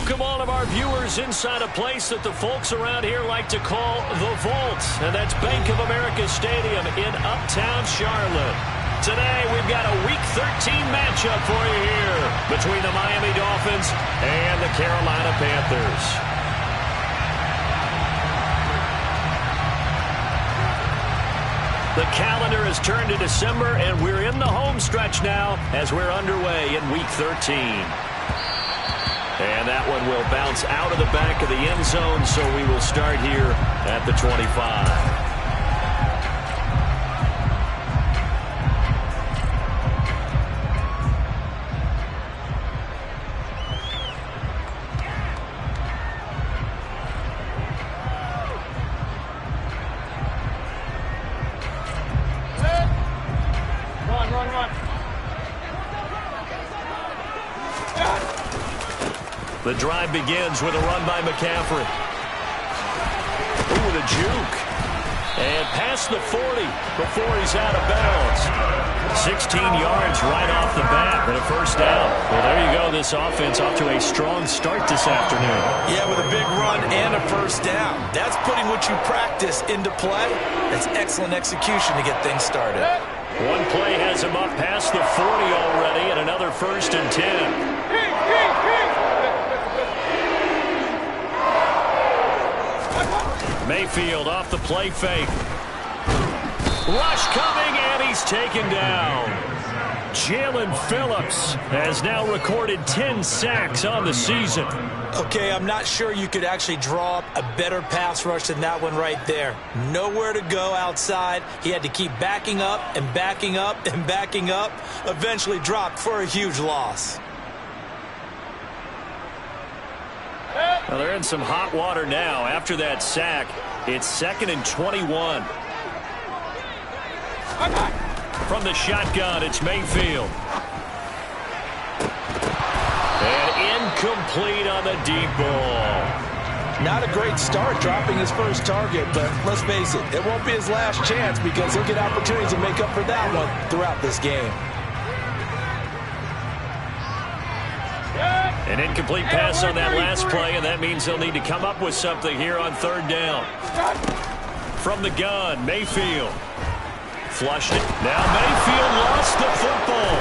Welcome all of our viewers inside a place that the folks around here like to call the Vault, and that's Bank of America Stadium in Uptown Charlotte. Today we've got a Week 13 matchup for you here between the Miami Dolphins and the Carolina Panthers. The calendar has turned to December, and we're in the home stretch now as we're underway in Week 13. And that one will bounce out of the back of the end zone, so we will start here at the 25. The drive begins with a run by McCaffrey. Ooh, the juke. And past the 40 before he's out of bounds. 16 yards right off the bat and a first down. Well, there you go. This offense off to a strong start this afternoon. Yeah, with a big run and a first down. That's putting what you practice into play. That's excellent execution to get things started. One play has him up past the 40 already, and another 1st and 10. Mayfield off the play fake. Rush coming, and he's taken down. Jalen Phillips has now recorded 10 sacks on the season. Okay, I'm not sure you could actually draw up a better pass rush than that one right there. Nowhere to go outside. He had to keep backing up and backing up and backing up. Eventually dropped for a huge loss. Well, they're in some hot water now. After that sack, it's 2nd and 21. From the shotgun, it's Mayfield. And incomplete on the deep ball. Not a great start dropping his first target, but let's face it, it won't be his last chance because he'll get opportunities to make up for that one throughout this game. An incomplete pass on that last play, and that means they'll need to come up with something here on 3rd down. From the gun, Mayfield. Flushed it. Now Mayfield lost the football.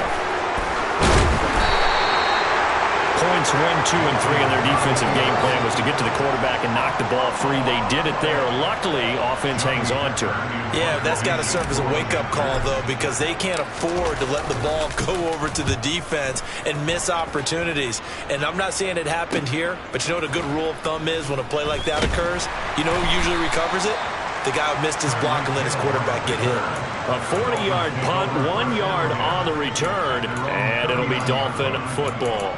Points 1, 2, and 3 in their defensive game plan was to get to the quarterback and knock the ball free. They did it there. Luckily, offense hangs on to it. Yeah, that's got to serve as a wake-up call, though, because they can't afford to let the ball go over to the defense and miss opportunities. And I'm not saying it happened here, but you know what a good rule of thumb is when a play like that occurs? You know who usually recovers it? The guy who missed his block and let his quarterback get hit. A 40-yard punt, 1 yard on the return, and it'll be Dolphin football.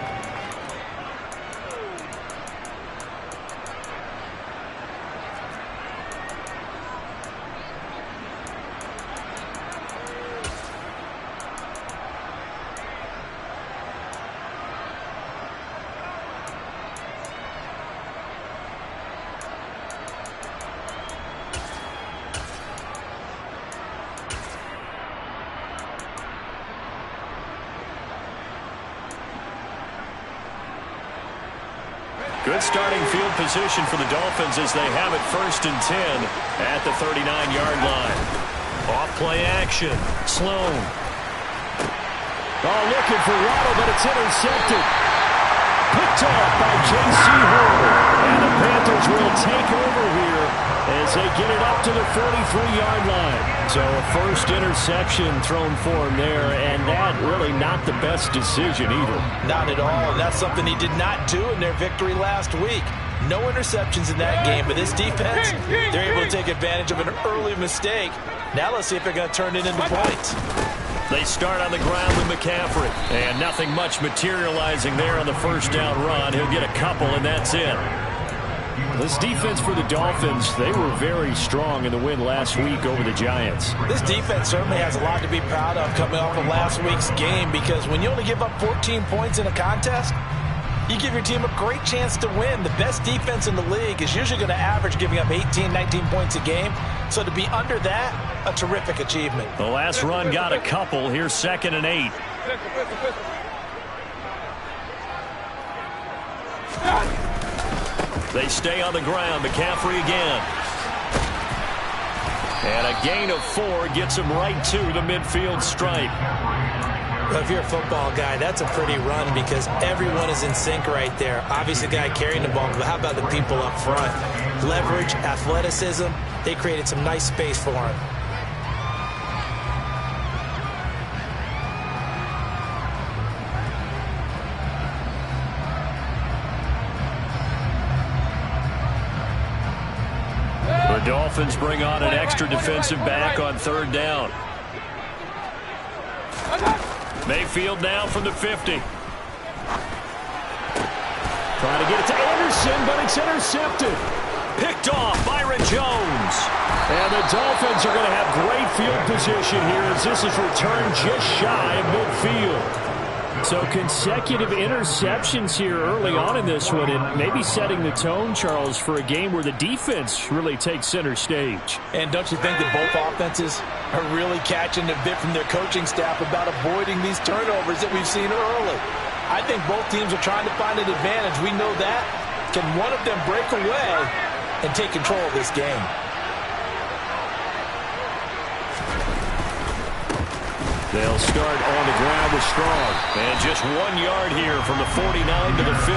Good starting field position for the Dolphins as they have it 1st and 10 at the 39-yard line. Off play action. Sloan. Oh, looking for Waddle, but it's intercepted. Picked off by J.C. Horner. And the Panthers will take over here as they get it up to the 43-yard line. So a first interception thrown for him there, and that really not the best decision either. Not at all, and that's something he did not do in their victory last week. No interceptions in that game, but this defense, they're able to take advantage of an early mistake. Now let's see if they're going to turn it into points. They start on the ground with McCaffrey, and nothing much materializing there on the first down run. He'll get a couple, and that's it. This defense for the Dolphins, they were very strong in the win last week over the Giants. This defense certainly has a lot to be proud of coming off of last week's game, because when you only give up 14 points in a contest, you give your team a great chance to win. The best defense in the league is usually going to average giving up 18, 19 points a game. So to be under that, a terrific achievement. The last run got a couple. Here's 2nd and 8. They stay on the ground. McCaffrey again. And a gain of 4 gets him right to the midfield stripe. Well, if you're a football guy, that's a pretty run because everyone is in sync right there. Obviously, the guy carrying the ball, but how about the people up front? Leverage, athleticism, they created some nice space for him. The Dolphins bring on an extra defensive back on 3rd down. Mayfield now from the 50. Trying to get it to Anderson, but it's intercepted. Picked off Byron Jones. And the Dolphins are going to have great field position here as this is returned just shy of midfield. So consecutive interceptions here early on in this one, and maybe setting the tone, Charles, for a game where the defense really takes center stage. And don't you think that both offenses are really catching a bit from their coaching staff about avoiding these turnovers that we've seen early? I think both teams are trying to find an advantage. We know that. Can one of them break away and take control of this game? They'll start on the ground with Strong. And just 1 yard here from the 49 to the 50.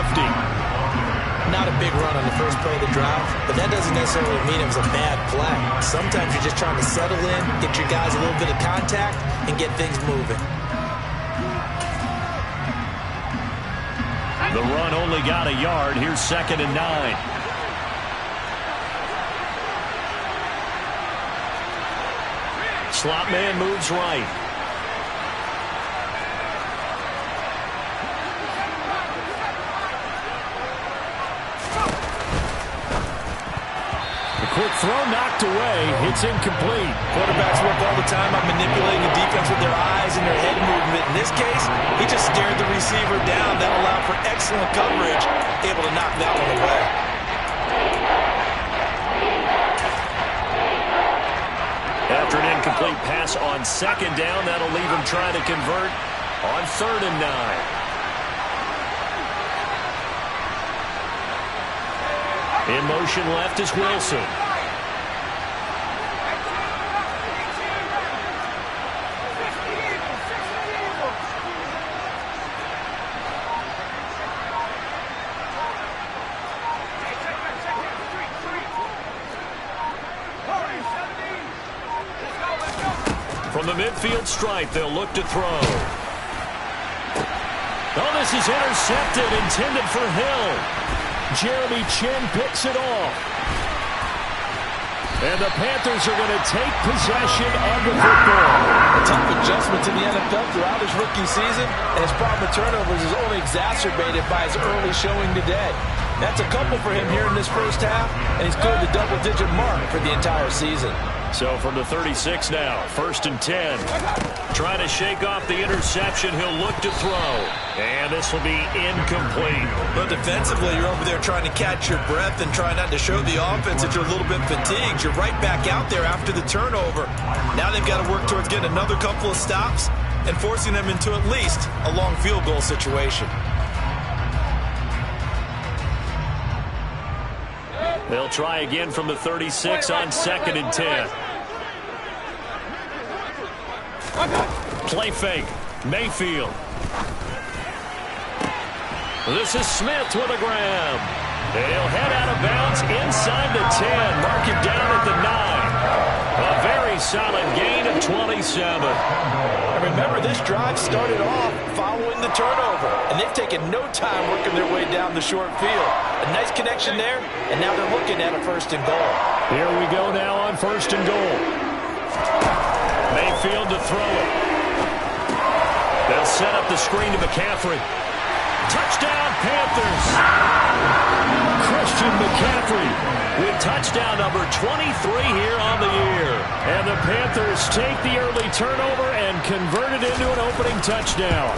Not a big run on the first play of the drive, but that doesn't necessarily mean it was a bad play. Sometimes you're just trying to settle in, get your guys a little bit of contact, and get things moving. The run only got a yard. Here's 2nd and 9. Slot man moves right. Quick throw knocked away. It's incomplete. Quarterbacks work all the time on manipulating the defense with their eyes and their head movement. In this case, he just stared the receiver down. That allowed for excellent coverage, able to knock that one away. After an incomplete pass on 2nd down, that'll leave him trying to convert on 3rd and 9. In motion left is Wilson. From the midfield stripe, they'll look to throw. Oh, this is intercepted, intended for Hill. Jeremy Chin picks it off. And the Panthers are going to take possession of the football. A tough adjustment to the NFL throughout his rookie season, and his problem with turnovers is only exacerbated by his early showing today. That's a couple for him here in this first half, and he's cleared the double-digit mark for the entire season. So from the 36 now, 1st and 10. Trying to shake off the interception, he'll look to throw. And this will be incomplete. But defensively, you're over there trying to catch your breath and try not to show the offense that you're a little bit fatigued. You're right back out there after the turnover. Now they've got to work towards getting another couple of stops and forcing them into at least a long field goal situation. They'll try again from the 36 on 2nd and 10. Play fake. Mayfield. This is Smith with a grab. They'll head out of bounds inside the 10. Mark it down at the 9. A very solid gain of 27. And remember, this drive started off following the turnover, and they've taken no time working their way down the short field. A nice connection there, and now they're looking at a 1st and goal. Here we go now on 1st and goal. Mayfield to throw it. They'll set up the screen to McCaffrey. Touchdown, Panthers. Christian McCaffrey with touchdown number 23 here on the year. And the Panthers take the early turnover and convert it into an opening touchdown.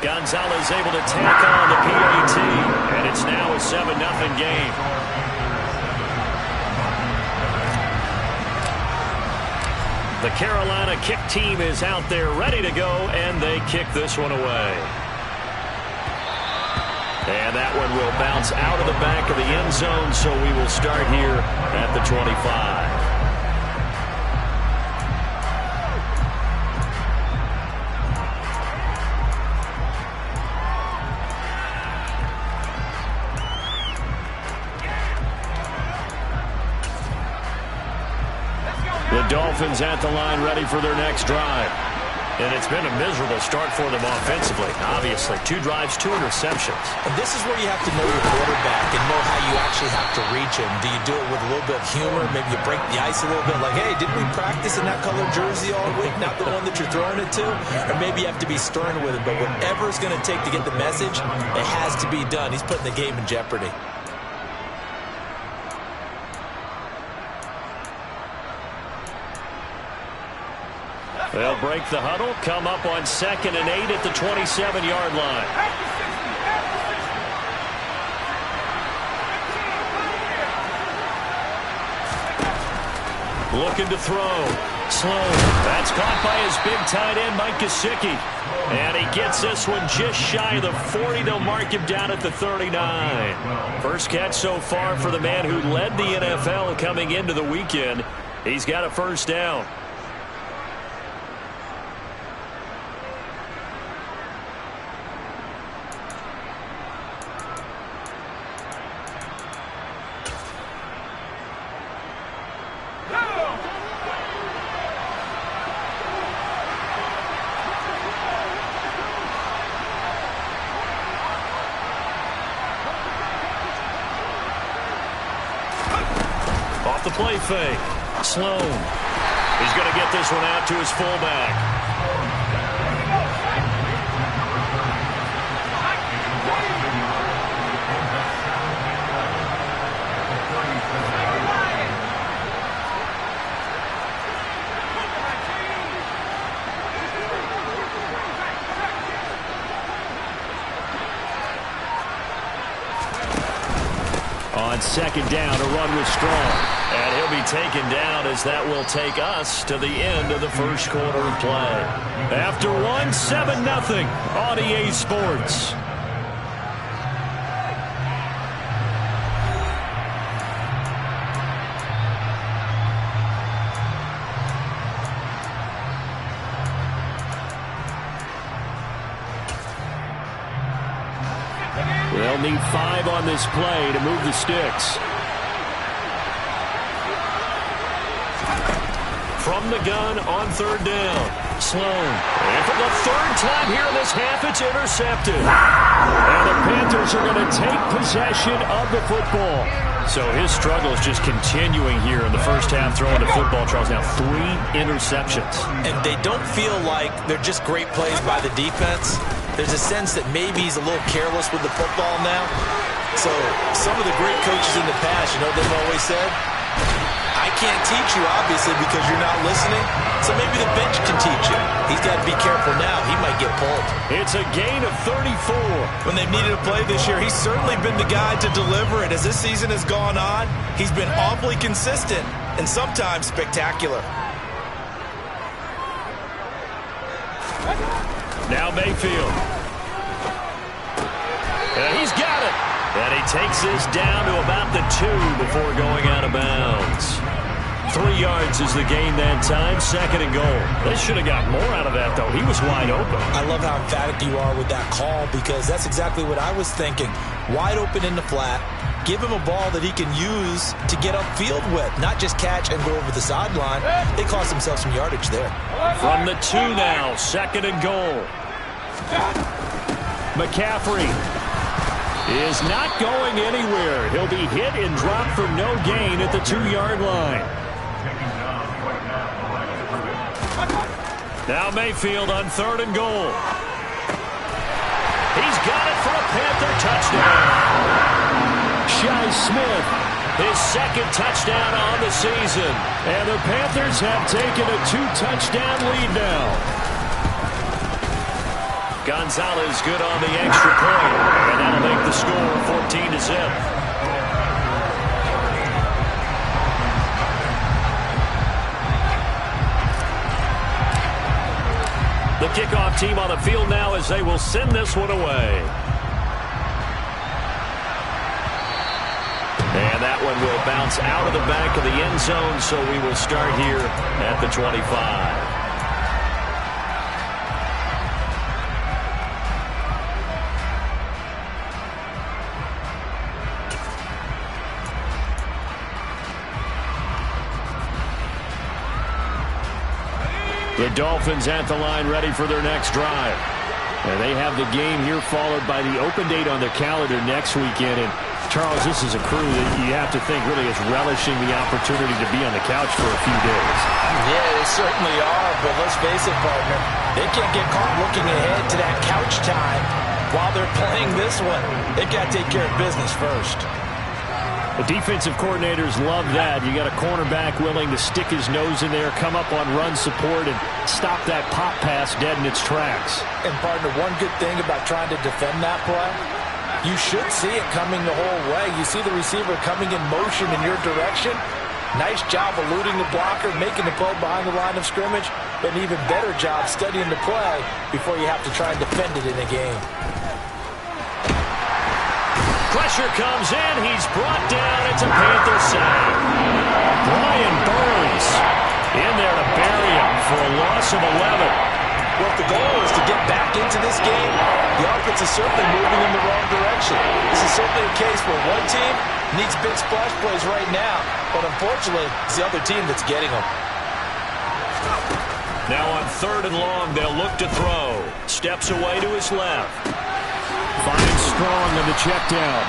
Gonzalez able to tack on the PAT, and it's now a 7-0 game. The Carolina kick team is out there ready to go, and they kick this one away. And that one will bounce out of the back of the end zone, so we will start here at the 25. The Dolphins at the line ready for their next drive. And it's been a miserable start for them offensively. Obviously, 2 drives, 2 interceptions. And this is where you have to know your quarterback and know how you actually have to reach him. Do you do it with a little bit of humor? Maybe you break the ice a little bit like, hey, didn't we practice in that colored jersey all week? Not the one that you're throwing it to? Or maybe you have to be stern with him. But whatever it's going to take to get the message, it has to be done. He's putting the game in jeopardy. They'll break the huddle, come up on 2nd and 8 at the 27-yard line. Looking to throw. Slow. That's caught by his big tight end, Mike Gesicki. And he gets this one just shy of the 40. They'll mark him down at the 39. First catch so far for the man who led the NFL coming into the weekend. He's got a first down. Off the play fake. Sloan. He's going to get this one out to his fullback. On 2nd down, a run with Strong. And he'll be taken down as that will take us to the end of the first quarter of play. After 7-0 on EA Sports. They'll need 5 on this play to move the sticks. From the gun on 3rd down. Sloan. And for the 3rd time here in this half, it's intercepted. And the Panthers are going to take possession of the football. So his struggle is just continuing here in the first half, throwing the football. Charles, now 3 interceptions. And they don't feel like they're just great plays by the defense. There's a sense that maybe he's a little careless with the football now. So some of the great coaches in the past, you know, they've always said, I can't teach you, obviously, because you're not listening. So maybe the bench can teach you. He's got to be careful now. He might get pulled. It's a gain of 34. When they've needed a play this year, he's certainly been the guy to deliver it. As this season has gone on, he's been awfully consistent and sometimes spectacular. Now Mayfield. And he's got it. And he takes this down to about the 2 before going out of bounds. 3 yards is the gain that time, 2nd and goal. They should have got more out of that, though. He was wide open. I love how emphatic you are with that call because that's exactly what I was thinking. Wide open in the flat. Give him a ball that he can use to get upfield with, not just catch and go over the sideline. They cost themselves some yardage there. From the 2 now, 2nd and goal. McCaffrey is not going anywhere. He'll be hit and dropped for no gain at the 2-yard line. Now Mayfield on 3rd and goal. He's got it for a Panther touchdown. Shi Smith, his 2nd touchdown on the season. And the Panthers have taken a 2-touchdown lead now. Gonzalez good on the extra point. And that'll make the score 14-0. The kickoff team on the field now as they will send this one away. And that one will bounce out of the back of the end zone, so we will start here at the 25. The Dolphins at the line, ready for their next drive. And they have the game here followed by the open date on their calendar next weekend. And, Charles, this is a crew that you have to think really is relishing the opportunity to be on the couch for a few days. Yeah, they certainly are, but let's face it, partner. They can't get caught looking ahead to that couch time while they're playing this one. They've got to take care of business first. The defensive coordinators love that. You got a cornerback willing to stick his nose in there, come up on run support, and stop that pop pass dead in its tracks. And, partner, one good thing about trying to defend that play, you should see it coming the whole way. You see the receiver coming in motion in your direction. Nice job eluding the blocker, making the play behind the line of scrimmage, but an even better job studying the play before you have to try and defend it in a game. Pressure comes in. He's brought down. It's a Panther sack. Brian Burns in there to bury him for a loss of 11. Well, if the goal is to get back into this game, the offense is certainly moving in the wrong direction. This is certainly a case where one team needs big splash plays right now, but unfortunately, it's the other team that's getting them. Now on 3rd and long, they'll look to throw. Steps away to his left. Finds Strong on the check down.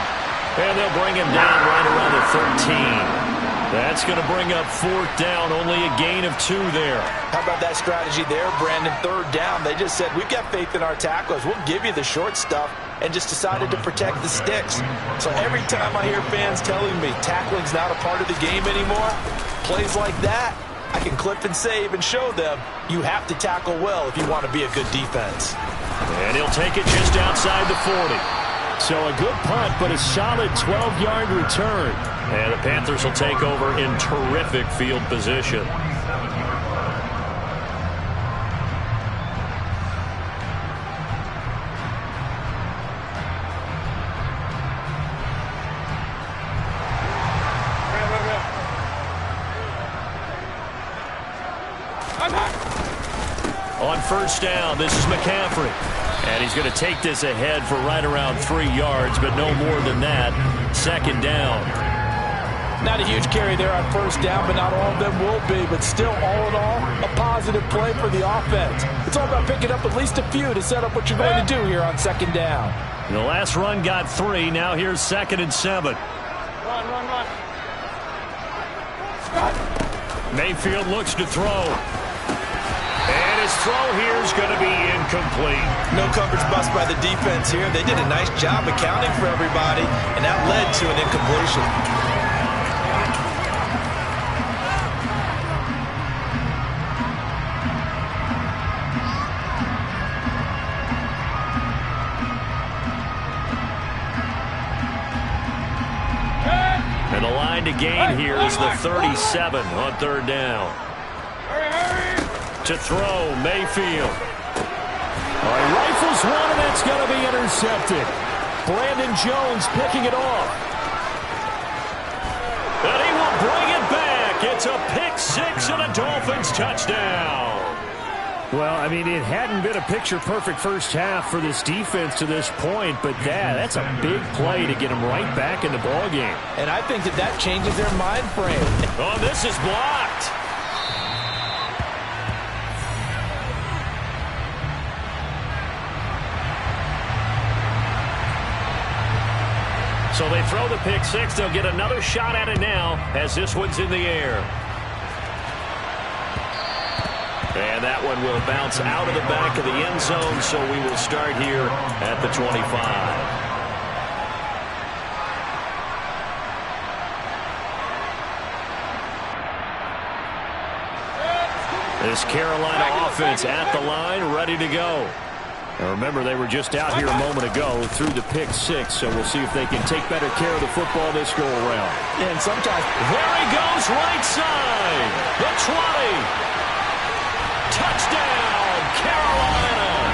And they'll bring him down right around the 13. That's going to bring up 4th down. Only a gain of 2 there. How about that strategy there, Brandon? 3rd down. They just said, we've got faith in our tacklers. We'll give you the short stuff, and just decided to protect the sticks. So every time I hear fans telling me tackling's not a part of the game anymore, plays like that, I can clip and save and show them you have to tackle well if you want to be a good defense. And he'll take it just outside the 40. So a good punt, but a solid 12-yard return. And the Panthers will take over in terrific field position. On 1st down, this is McCaffrey. And he's going to take this ahead for right around 3 yards, but no more than that. 2nd down. Not a huge carry there on 1st down, but not all of them will be. But still, all in all, a positive play for the offense. It's all about picking up at least a few to set up what you're going to do here on 2nd down. The last run got 3. Now here's 2nd and 7. Run. Mayfield looks to throw. And his throw here is going to be incomplete. No coverage bust by the defense here. They did a nice job accounting for everybody, and that led to an incompletion. And the line to gain here is the 37 on 3rd down. To throw, Mayfield. All right, rifles one, and that's going to be intercepted. Brandon Jones picking it off. And he will bring it back. It's a pick 6 and a Dolphins touchdown. Well, I mean, it hadn't been a picture-perfect first half for this defense to this point, but that's a big play to get them right back in the ballgame. And I think that changes their mind frame. Oh, this is blocked. So they throw the pick 6. They'll get another shot at it now as this one's in the air. And that one will bounce out of the back of the end zone, so we will start here at the 25. This Carolina offense at the line, ready to go. And remember, they were just out here a moment ago through the pick 6, so we'll see if they can take better care of the football this go-around. And sometimes, there he goes, right side, the 20. Touchdown, Carolina.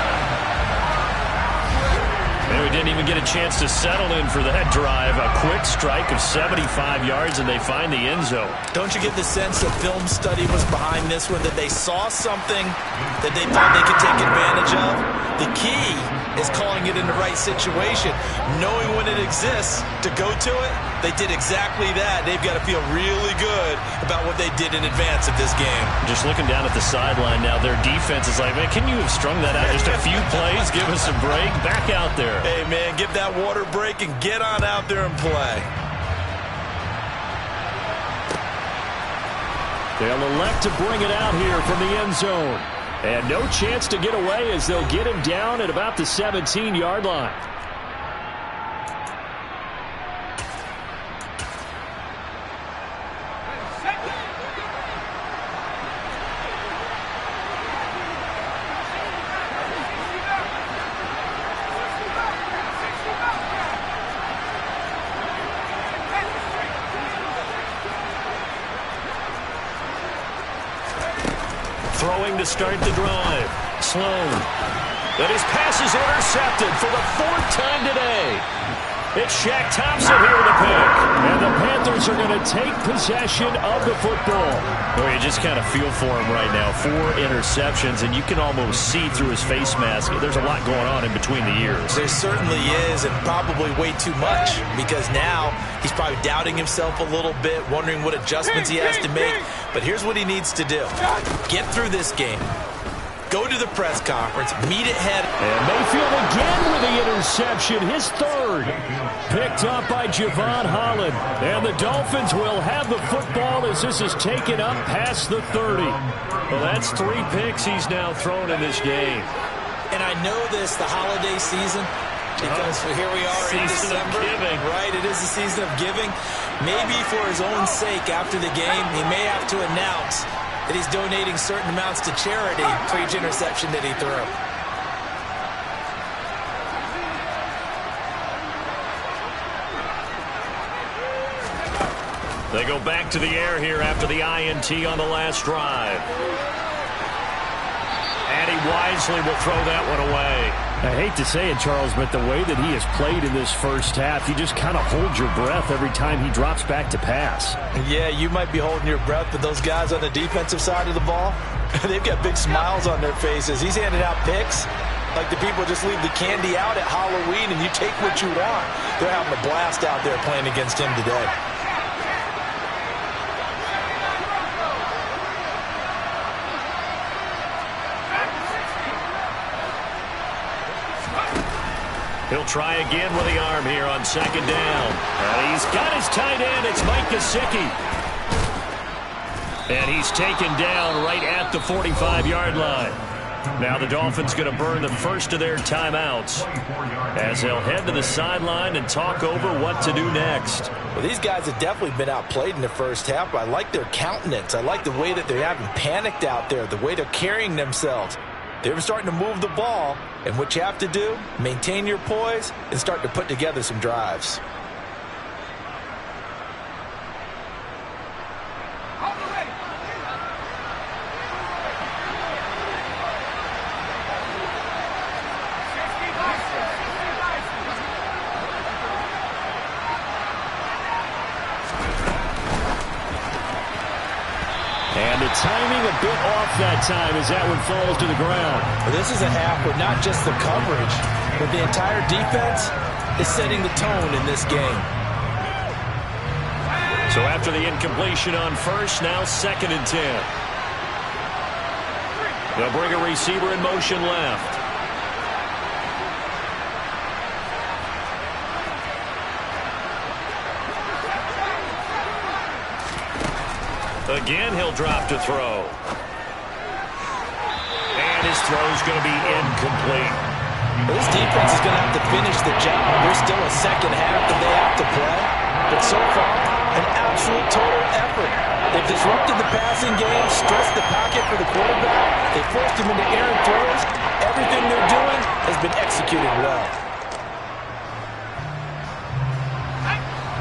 And we didn't even get a chance to settle in for that drive. A quick strike of 75 yards, and they find the end zone. Don't you get the sense that film study was behind this one, that they saw something that they thought they could take advantage of? The key is calling it in the right situation, knowing when it exists to go to it. They did exactly that. They've got to feel really good about what they did in advance of this game. Just looking down at the sideline now, their defense is like, man, can you have strung that out just a few plays? Give us a break. Back out there. Hey, man, give that water break and get on out there and play. They'll elect to bring it out here from the end zone. And no chance to get away as they'll get him down at about the 17-yard line. Throwing to start the drive. Sloan. And his pass is intercepted for the 4th time today. It's Shaq Thompson here with a pick. And the Panthers are going to take possession of the football. Well, you just kind of feel for him right now. 4 interceptions, and you can almost see through his face mask. There's a lot going on in between the ears. There certainly is, and probably way too much, because now he's probably doubting himself a little bit, wondering what adjustments he has to make. But here's what he needs to do. Get through this game. Go to the press conference, meet it head. And Mayfield again with the interception, his 3rd. Picked up by Javon Holland. And the Dolphins will have the football as this is taken up past the 30. Well, that's 3 picks he's now thrown in this game. And I know this, the holiday season, because here we are in December. Giving. Right, it is the season of giving. Maybe for his own sake after the game, he may have to announce that he's donating certain amounts to charity for each interception that he threw. They go back to the air here after the INT on the last drive. And he wisely will throw that one away. I hate to say it, Charles, but the way that he has played in this first half, you just kind of hold your breath every time he drops back to pass. Yeah, you might be holding your breath, but those guys on the defensive side of the ball, they've got big smiles on their faces. He's handing out picks like the people just leave the candy out at Halloween and you take what you want. They're having a blast out there playing against him today. He'll try again with the arm here on 2nd down. And he's got his tight end. It's Mike Gesicki. And he's taken down right at the 45-yard line. Now the Dolphins going to burn the first of their timeouts as they'll head to the sideline and talk over what to do next. Well, these guys have definitely been outplayed in the first half. I like their countenance. I like the way that they haven't panicked out there, the way they're carrying themselves. They're starting to move the ball, and what you have to do, maintain your poise and start to put together some drives. And the timing a bit off that time as that one falls to the ground. Well, this is a half where not just the coverage, but the entire defense is setting the tone in this game. So after the incompletion on first, now 2nd and 10. They'll bring a receiver in motion left. Again, he'll drop to throw. And his throw's going to be incomplete. Well, this defense is going to have to finish the job. There's still a second half that they have to play. But so far, an absolute total effort. They've disrupted the passing game, stressed the pocket for the quarterback. They forced him into errant throws. Everything they're doing has been executed well.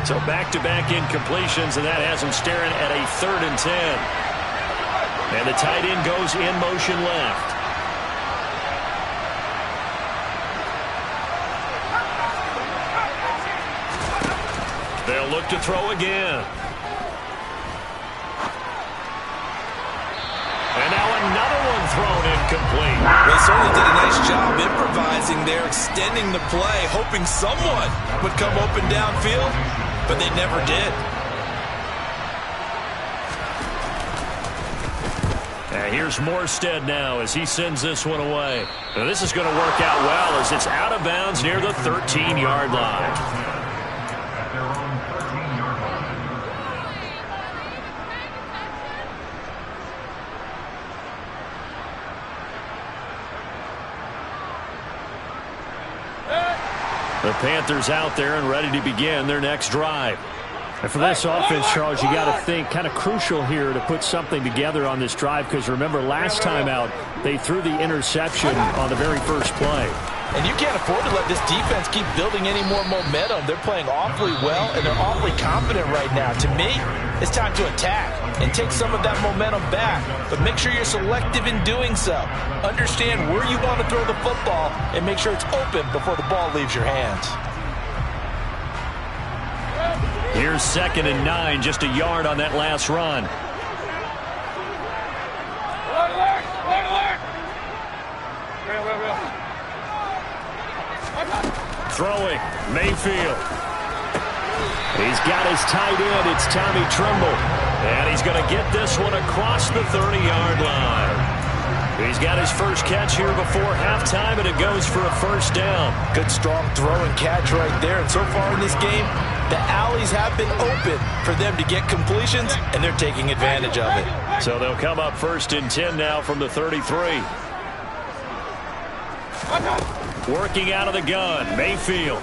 So back-to-back incompletions, and that has him staring at a 3rd and 10. And the tight end goes in motion left. They'll look to throw again. And now another one thrown incomplete. They certainly did a nice job improvising there, extending the play, hoping someone would come open downfield, but they never did. And here's Morstead now as he sends this one away. Now this is going to work out well as it's out of bounds near the 13-yard line. The Panthers out there and ready to begin their next drive. And for this offense, Charles, you got to think kind of crucial here to put something together on this drive, because remember last time out they threw the interception on the very first play. And you can't afford to let this defense keep building any more momentum. They're playing awfully well, and they're awfully confident right now. To me, it's time to attack and take some of that momentum back. But make sure you're selective in doing so. Understand where you want to throw the football and make sure it's open before the ball leaves your hands. Here's 2nd and 9, just a yard on that last run. Throwing, Mayfield. He's got his tight end, it's Tommy Tremble. And he's going to get this one across the 30-yard line. He's got his first catch here before halftime, and it goes for a first down. Good, strong throw and catch right there. And so far in this game, the alleys have been open for them to get completions, and they're taking advantage of it. So they'll come up 1st and 10 now from the 33. Working out of the gun, Mayfield.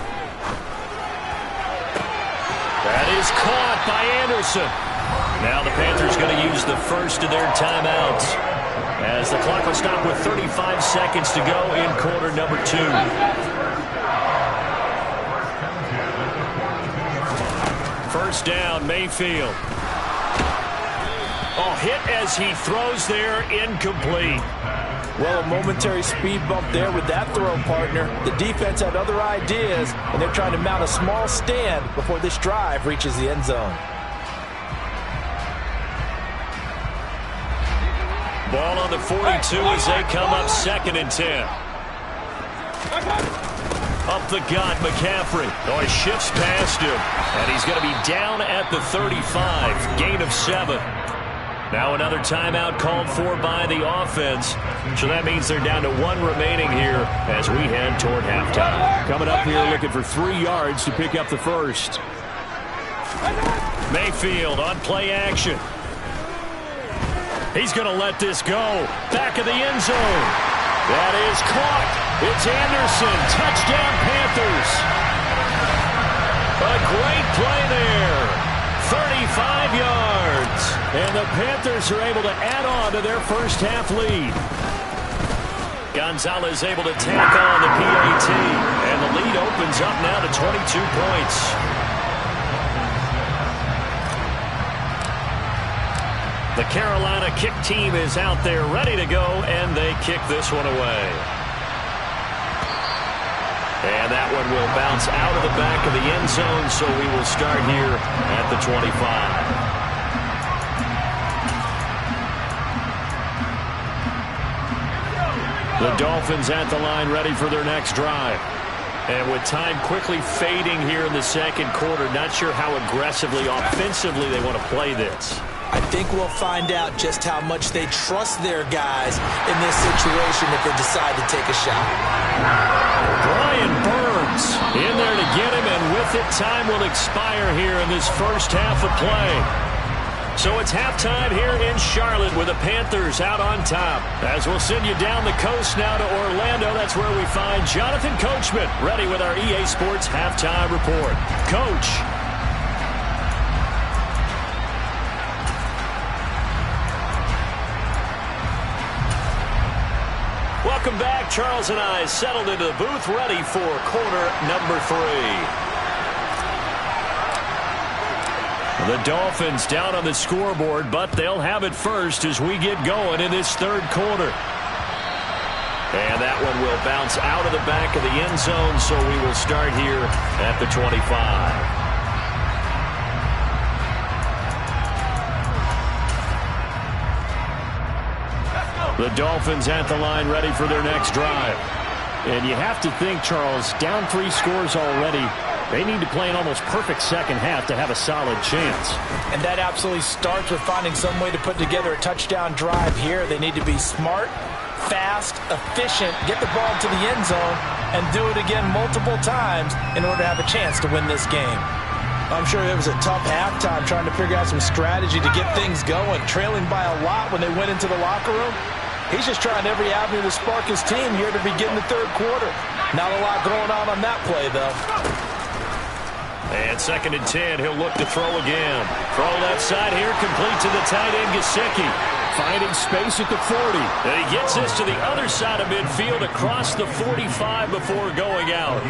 That is caught by Anderson. Now the Panthers going to use the first of their timeouts, as the clock will stop with 35 seconds to go in quarter number 2. First down, Mayfield. Oh, hit as he throws there, incomplete. Well, a momentary speed bump there with that throw, partner. The defense had other ideas, and they're trying to mount a small stand before this drive reaches the end zone. Ball on the 42 as they come up 2nd and 10. Up the gut, McCaffrey. Oh, he shifts past him, and he's going to be down at the 35. Gain of 7. Now another timeout called for by the offense. So that means they're down to 1 remaining here as we head toward halftime. Coming up here looking for 3 yards to pick up the first. Mayfield on play action. He's going to let this go. Back of the end zone. That is caught. It's Anderson. Touchdown, Panthers. A great play there. 35 yards. And the Panthers are able to add on to their first half lead. Gonzalez able to tack on the PAT. And the lead opens up now to 22 points. The Carolina kick team is out there ready to go, and they kick this one away. And that one will bounce out of the back of the end zone, so we will start here at the 25. The Dolphins at the line ready for their next drive. And with time quickly fading here in the second quarter, not sure how aggressively, offensively they want to play this. I think we'll find out just how much they trust their guys in this situation if they decide to take a shot. Brian Burns in there to get him, and with it, time will expire here in this first half of play. So it's halftime here in Charlotte with the Panthers out on top. As we'll send you down the coast now to Orlando, that's where we find Jonathan Coachman ready with our EA Sports halftime report. Coach. Welcome back. Charles and I settled into the booth ready for quarter number 3. The Dolphins down on the scoreboard, but they'll have it first as we get going in this third quarter. And that one will bounce out of the back of the end zone, so we will start here at the 25. The Dolphins at the line ready for their next drive. And you have to think, Charles, down 3 scores already. They need to play an almost perfect second half to have a solid chance. And that absolutely starts with finding some way to put together a touchdown drive here. They need to be smart, fast, efficient, get the ball to the end zone, and do it again multiple times in order to have a chance to win this game. I'm sure it was a tough halftime trying to figure out some strategy to get things going, trailing by a lot when they went into the locker room. He's just trying every avenue to spark his team here to begin the third quarter. Not a lot going on that play, though. And 2nd and 10, he'll look to throw again. Throw left side here, complete to the tight end, Gesicki. Finding space at the 40. And he gets this to the other side of midfield across the 45 before going out.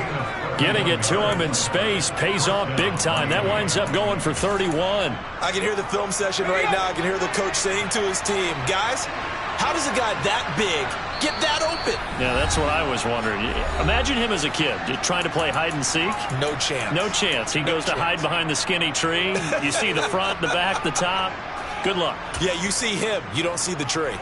Getting it to him in space pays off big time. That winds up going for 31. I can hear the film session right now. I can hear the coach saying to his team, guys, how does a guy that big get that open? Yeah, that's what I was wondering. Imagine him as a kid, just trying to play hide and seek. No chance. No chance. He goes to hide behind the skinny tree. You see the front, the back, the top. Good luck. Yeah, you see him. You don't see the tree.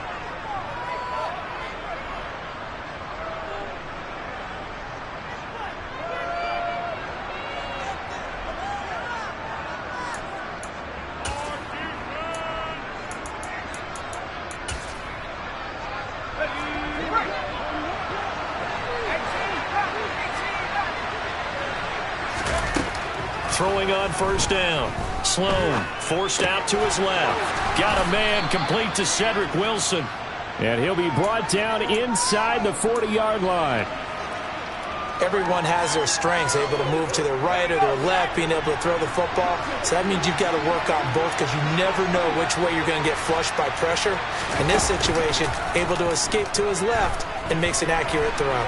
Throwing on 1st down. Sloan forced out to his left. Got a man complete to Cedric Wilson. And he'll be brought down inside the 40-yard line. Everyone has their strengths, able to move to their right or their left, being able to throw the football. So that means you've got to work on both because you never know which way you're going to get flushed by pressure. In this situation, able to escape to his left and makes an accurate throw.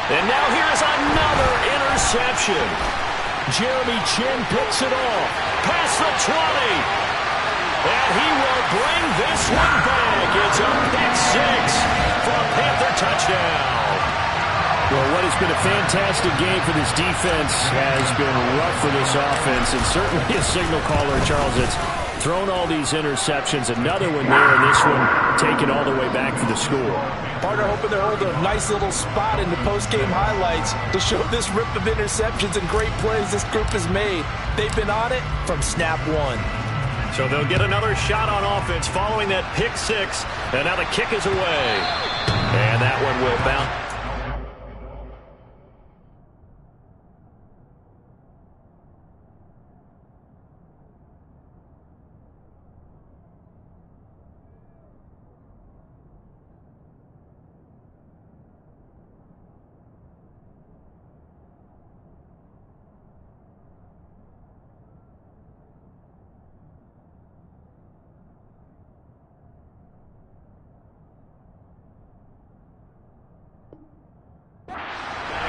And now here is another interception. Jeremy Chin picks it off. Past the 20. And he will bring this one back. It's a pick 6 for a Panther touchdown. Well, what has been a fantastic game for this defense has been rough for this offense, and certainly a signal caller, Charles, that's thrown all these interceptions. Another one there, and this one taken all the way back for the score. Partner hoping they're holding a nice little spot in the post-game highlights to show this rip of interceptions and great plays this group has made. They've been on it from snap one. So they'll get another shot on offense following that pick 6, and now the kick is away. And that one will bounce.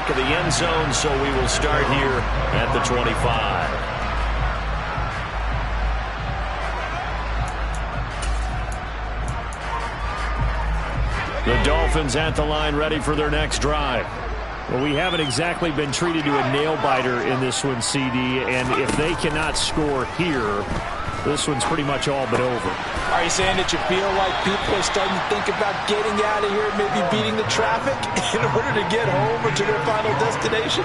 Of the end zone, so we will start here at the 25. The Dolphins at the line ready for their next drive. Well, we haven't exactly been treated to a nail-biter in this one, CD, and if they cannot score here, this one's pretty much all but over. Are you saying that you feel like people are starting to think about getting out of here, maybe beating the traffic in order to get home or to their final destination?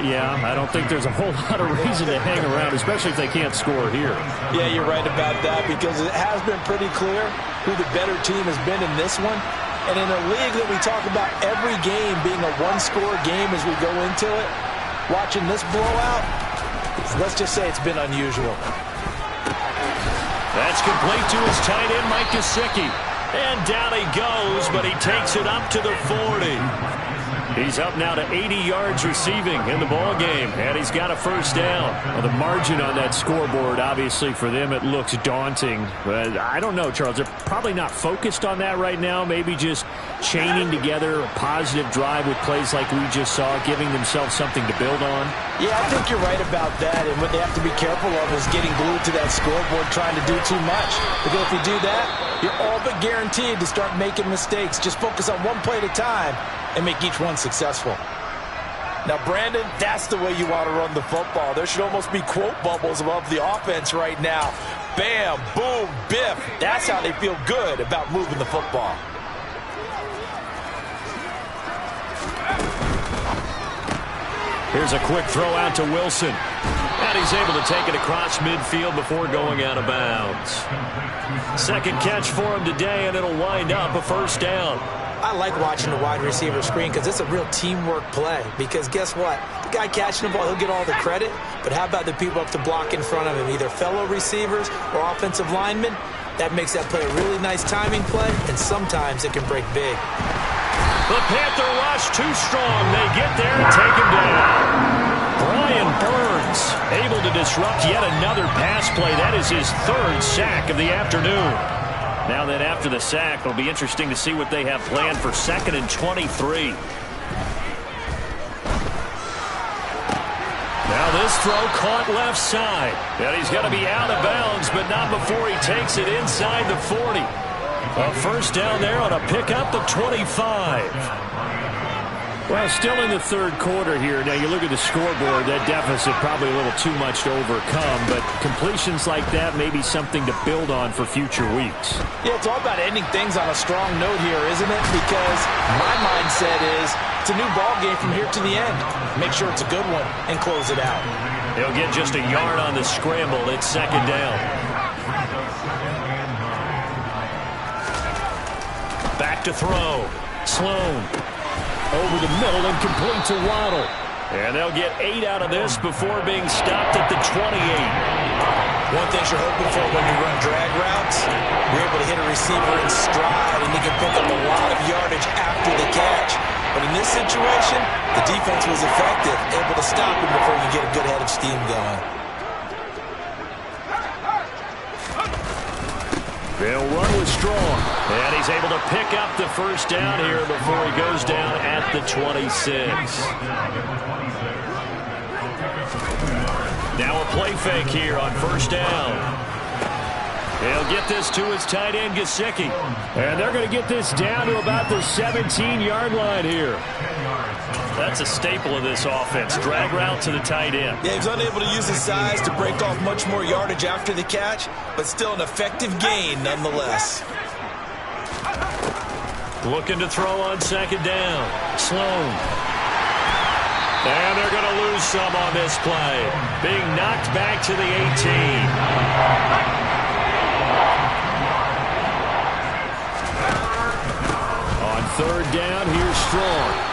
Yeah, I don't think there's a whole lot of reason to hang around, especially if they can't score here. Yeah, you're right about that because it has been pretty clear who the better team has been in this one. And in a league that we talk about every game being a one-score game as we go into it, watching this blowout, let's just say it's been unusual. That's complete to his tight end, Mike Gesicki. And down he goes, but he takes it up to the 40. He's up now to 80 yards receiving in the ball game, and he's got a 1st down. Well, the margin on that scoreboard, obviously, for them, it looks daunting. But I don't know, Charles. They're probably not focused on that right now. Maybe just chaining together a positive drive with plays like we just saw, giving themselves something to build on. Yeah, I think you're right about that. And what they have to be careful of is getting glued to that scoreboard trying to do too much. Because if you do that, you're all but guaranteed to start making mistakes. Just focus on one play at a time and make each one successful. Now, Brandon, that's the way you want to run the football. There should almost be quote bubbles above the offense right now. bam, boom, biff. That's how they feel good about moving the football. Here's a quick throw out to Wilson. And he's able to take it across midfield before going out of bounds. Second catch for him today, and it'll wind up a first down. I like watching the wide receiver screen because it's a real teamwork play. Because guess what? The guy catching the ball, he'll get all the credit. But how about the people up to block in front of him, either fellow receivers or offensive linemen? That makes that play a really nice timing play, and sometimes it can break big. The Panther rush too strong. They get there and take him down. Brian Burns able to disrupt yet another pass play. That is his third sack of the afternoon. Now then, after the sack, it'll be interesting to see what they have planned for 2nd and 23. Now this throw caught left side. And he's going to be out of bounds, but not before he takes it inside the 40. A first down there on a pickup of 25. Well, still in the third quarter here. Now, you look at the scoreboard, that deficit probably a little too much to overcome, but completions like that may be something to build on for future weeks. Yeah, it's all about ending things on a strong note here, isn't it? Because my mindset is it's a new ball game from here to the end. Make sure it's a good one and close it out. He'll get just a yard on the scramble. It's second down. Back to throw. Sloan. Over the middle and complete to Waddle. And they'll get 8 out of this before being stopped at the 28. One thing you're hoping for when you run drag routes, you're able to hit a receiver in stride and you can pick up a lot of yardage after the catch. But in this situation, the defense was effective, able to stop him before you get a good head of steam going. They'll run with Strong. And he's able to pick up the first down here before he goes down at the 26. Now a play fake here on first down. He'll get this to his tight end, Gesicki. And they're going to get this down to about the 17-yard line here. That's a staple of this offense. Drag route to the tight end. Yeah, he's unable to use his size to break off much more yardage after the catch, but still an effective gain nonetheless. Looking to throw on second down. Sloan. And they're going to lose some on this play. Being knocked back to the 18. On third down, here's Strong.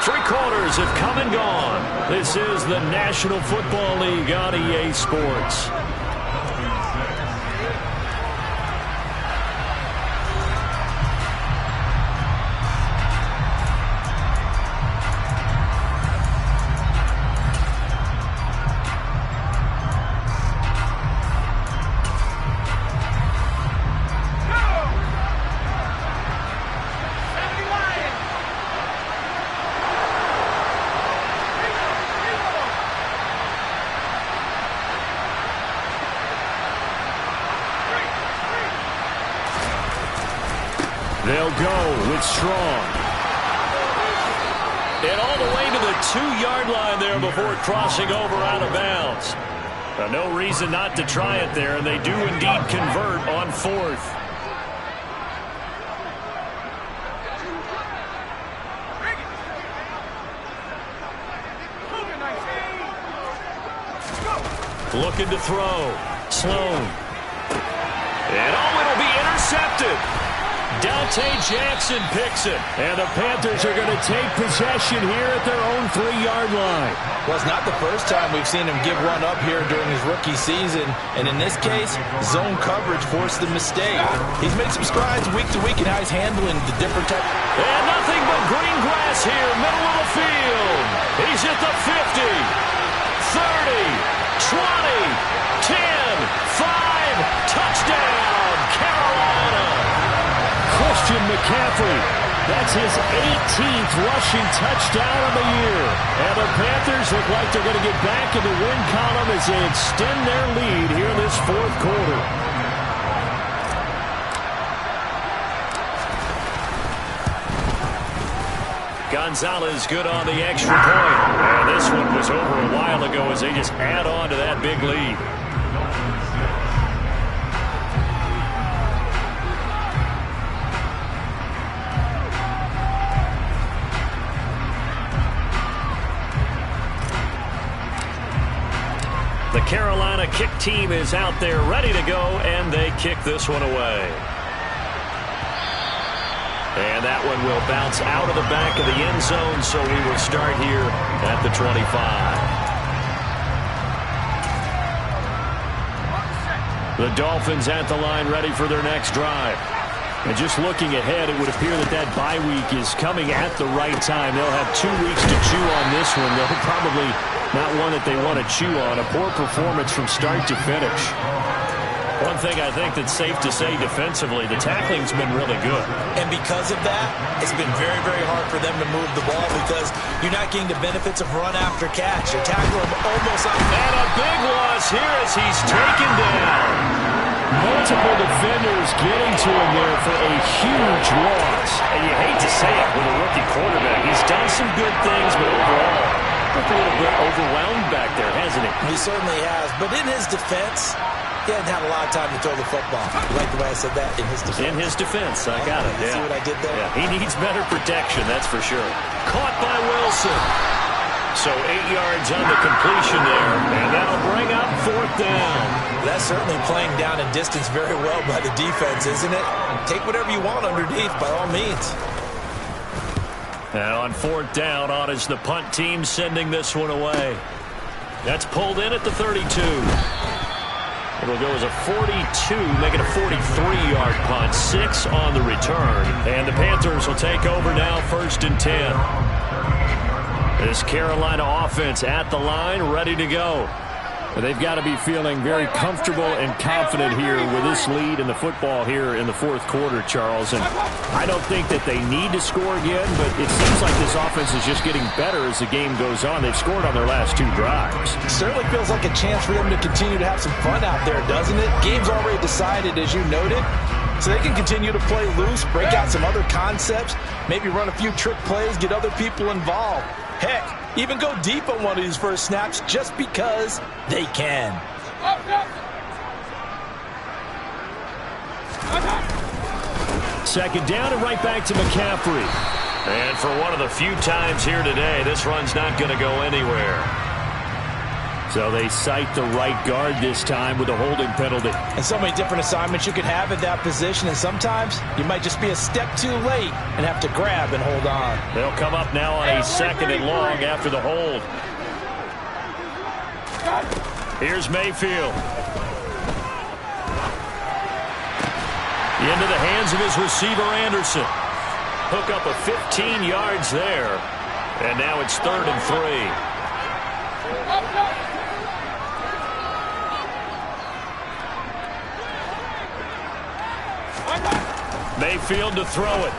3 quarters have come and gone. This is the National Football League on EA Sports. They'll go with Strong. And all the way to the 2-yard line there before crossing over out of bounds. No reason not to try it there, and they do indeed convert on 4th. Looking to throw. Sloan. And it'll be intercepted. Dante Jackson picks it. And the Panthers are going to take possession here at their own 3-yard line. Well, it's not the first time we've seen him give one up here during his rookie season. And in this case, zone coverage forced the mistake. He's made some strides week to week in how he's handling the different type. And nothing but green grass here, middle of the field. He's at the 50, 30, 20, 10, 5, touchdown, Carolina. Christian McCaffrey, that's his 18th rushing touchdown of the year. And the Panthers look like they're going to get back in the win column as they extend their lead here in this 4th quarter. Gonzalez good on the extra point. And this one was over a while ago as they just add on to that big lead. Carolina kick team is out there ready to go, and they kick this one away. And that one will bounce out of the back of the end zone, so we will start here at the 25. The Dolphins at the line ready for their next drive. And just looking ahead, it would appear that that bye week is coming at the right time. They'll have 2 weeks to chew on this one. They'll probably not one that they want to chew on. A poor performance from start to finish. One thing I think that's safe to say defensively, the tackling's been really good. And because of that, it's been very, very hard for them to move the ball because you're not getting the benefits of run after catch. You're tackling them almost on. And a big loss here as he's taken down. Multiple defenders getting to him there for a huge loss. And you hate to say it with a rookie quarterback. He's done some good things, but overall, looked a little bit overwhelmed back there, hasn't he? He certainly has. But in his defense, he hasn't had a lot of time to throw the football. You like the way I said that? In his defense. In his defense. I got it. See what I did there? Yeah, he needs better protection, that's for sure. Caught by Wilson. So 8 yards on the completion there, and that'll bring up 4th down. That's certainly playing down in distance very well by the defense, isn't it? Take whatever you want underneath, by all means. And on 4th down, on is the punt team sending this one away. That's pulled in at the 32. It'll go as a 42, make it a 43-yard punt. 6 on the return. And the Panthers will take over now, 1st and 10. This Carolina offense at the line, ready to go. They've got to be feeling very comfortable and confident here with this lead in the football here in the 4th quarter, Charles. And I don't think that they need to score again, but it seems like this offense is just getting better as the game goes on. They've scored on their last 2 drives. It certainly feels like a chance for them to continue to have some fun out there, doesn't it? Game's already decided, as you noted. So they can continue to play loose, break out some other concepts, maybe run a few trick plays, get other people involved. Heck, even go deep on one of these first snaps just because they can. Second down and right back to McCaffrey. And for one of the few times here today, this run's not going to go anywhere. So they cite the right guard this time with a holding penalty. And so many different assignments you could have at that position, and sometimes you might just be a step too late and have to grab and hold on. They'll come up now on a 2nd and long after the hold. Here's Mayfield. Into the hands of his receiver, Anderson. Hook up of 15 yards there. And now it's 3rd and 3. Mayfield to throw it.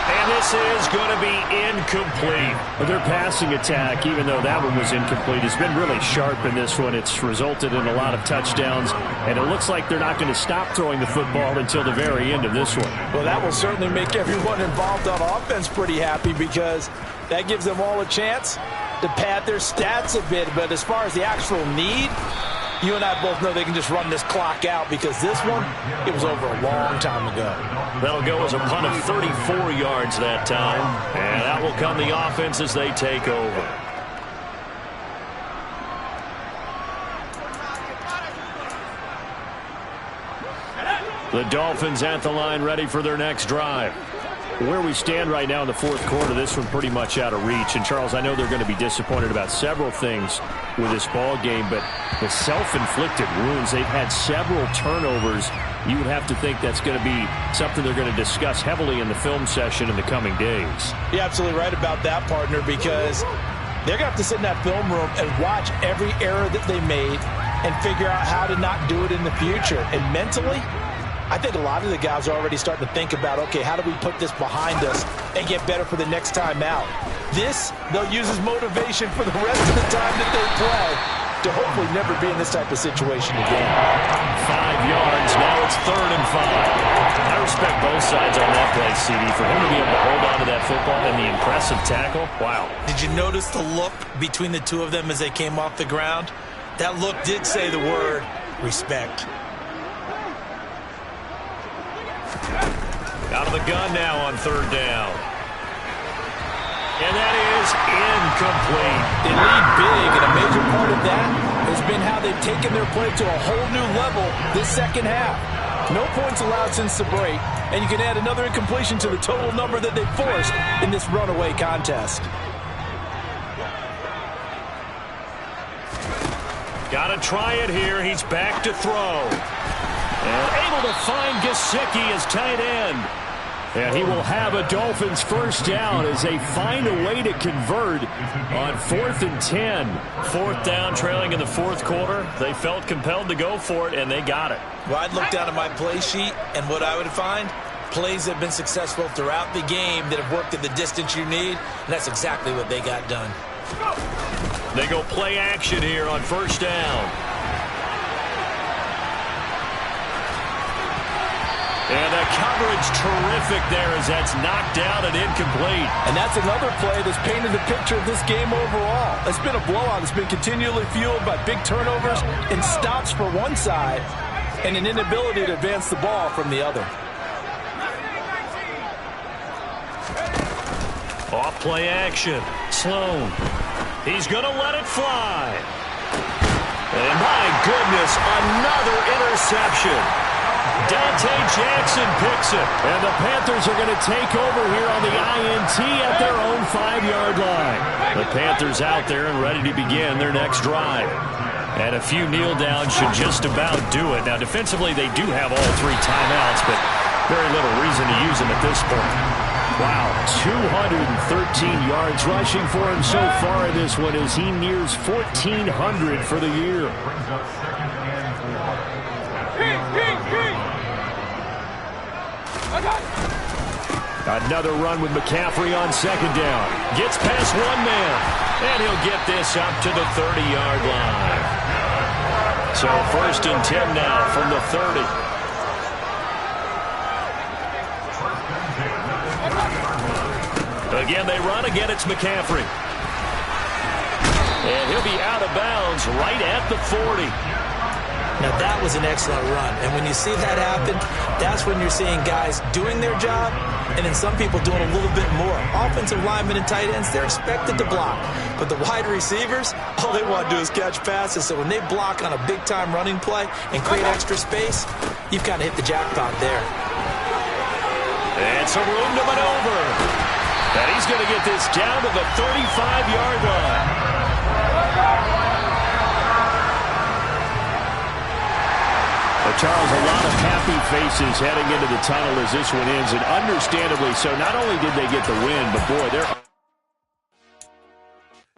And this is going to be incomplete. Their passing attack, even though that one was incomplete, has been really sharp in this one. It's resulted in a lot of touchdowns, and it looks like they're not going to stop throwing the football until the very end of this one. Well, that will certainly make everyone involved on offense pretty happy because that gives them all a chance to pad their stats a bit. But as far as the actual need, you and I both know they can just run this clock out because this one, it was over a long time ago. That'll go as a punt of 34 yards that time. And out will come the offense as they take over. The Dolphins at the line ready for their next drive. Where we stand right now in the 4th quarter, this one pretty much out of reach. And, Charles, I know they're going to be disappointed about several things with this ball game, but the self-inflicted wounds, they've had several turnovers. You would have to think that's going to be something they're going to discuss heavily in the film session in the coming days. You're absolutely right about that, partner, because they're going to have to sit in that film room and watch every error that they made and figure out how to not do it in the future. And mentally, I think a lot of the guys are already starting to think about, okay, how do we put this behind us and get better for the next time out? This, they'll use as motivation for the rest of the time that they play to hopefully never be in this type of situation again. 5 yards, now it's 3rd and 5. I respect both sides on that play, CD. For him to be able to hold on to that football and the impressive tackle, wow. Did you notice the look between the two of them as they came off the ground? That look did say the word respect. Out of the gun now on 3rd down. And that is incomplete. They lead big, and a major part of that has been how they've taken their play to a whole new level this second half. No points allowed since the break, and you can add another incompletion to the total number that they forced in this runaway contest. Got to try it here. He's back to throw. And able to find Gesicki as tight end. And he will have a Dolphins first down as they find a way to convert on 4th and 10. 4th down, trailing in the 4th quarter. They felt compelled to go for it, and they got it. Well, I'd look down at my play sheet, and what I would find, plays that have been successful throughout the game that have worked at the distance you need, and that's exactly what they got done. They go play action here on 1st down. And the coverage terrific there as that's knocked down and incomplete. And that's another play that's painted the picture of this game overall. It's been a blowout. It's been continually fueled by big turnovers and stops for one side and an inability to advance the ball from the other. Off play action. Sloan. He's going to let it fly. And my goodness, another interception. Dante Jackson picks it. And the Panthers are going to take over here on the INT at their own 5-yard line. The Panthers out there and ready to begin their next drive. And a few kneel downs should just about do it. Now, defensively, they do have all 3 timeouts, but very little reason to use them at this point. Wow, 213 yards rushing for him so far in this one as he nears 1,400 for the year. Another run with McCaffrey on 2nd down. Gets past one man, and he'll get this up to the 30-yard line. So 1st and 10 now from the 30. Again, they run. Again, it's McCaffrey. And he'll be out of bounds right at the 40. Now, that was an excellent run. And when you see that happen, that's when you're seeing guys doing their job and then some people doing a little bit more. Offensive linemen and tight ends, they're expected to block. But the wide receivers, all they want to do is catch passes. So when they block on a big-time running play and create extra space, you've kind of hit the jackpot there. And some room to maneuver. And he's going to get this down to the 35-yard line. Charles, a lot of happy faces heading into the tunnel as this one ends, and understandably so. Not only did they get the win, but boy, they're